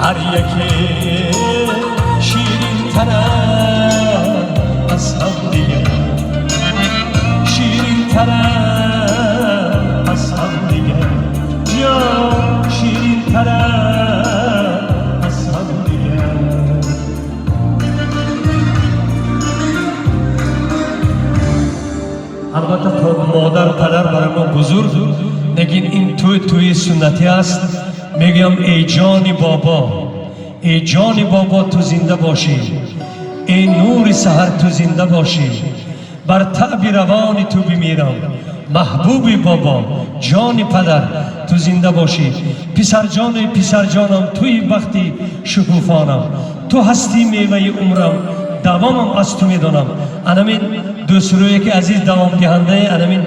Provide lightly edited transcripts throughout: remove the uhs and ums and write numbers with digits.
هر یکی شیرین تر از هم دیگر، شیرین تر از هم دیگر، جان شیرین تر از هم دیگر. البته مادر پدر برای ما بزرگ نگین این توی سنتی است. میگم ای جان بابا، ای جان بابا تو زنده باشی، ای نور سحر تو زنده باشی، بر تعب روان تو بمیرم. محبوب بابا جان پدر تو زنده باشی، پسر جانم توی وقتی شکوفانم، تو هستی میوه عمرم، دوامم از تو میدانم. انمین دو سرویی که عزیز دوام دهنده انمین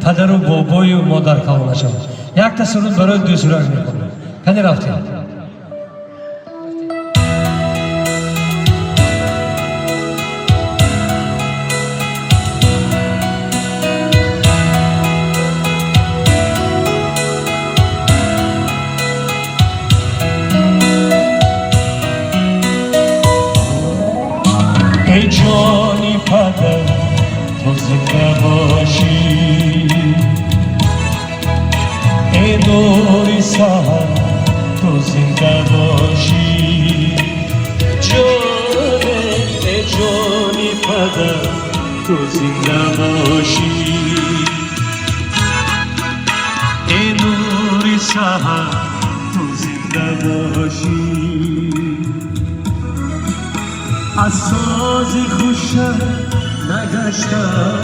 پدر و بابای و مادر کلانشم. یک تا سرود برای دو سروی میکنم. کنی رفتیم ای جانی پدر تو زنده باشی، ای نوری سحر تو زنده باشی، ای جانی پدر تو زنده باشی، ای نوری سحر تو زنده باشی. از ساز خوشم نگشتم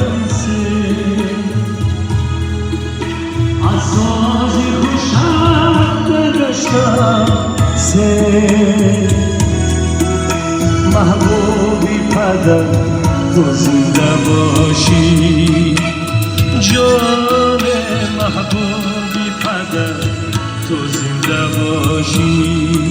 از ساز خوشم نگشتم محبوبی پدر تو زنده باشی، جان محبوبی پدر تو زنده باشی.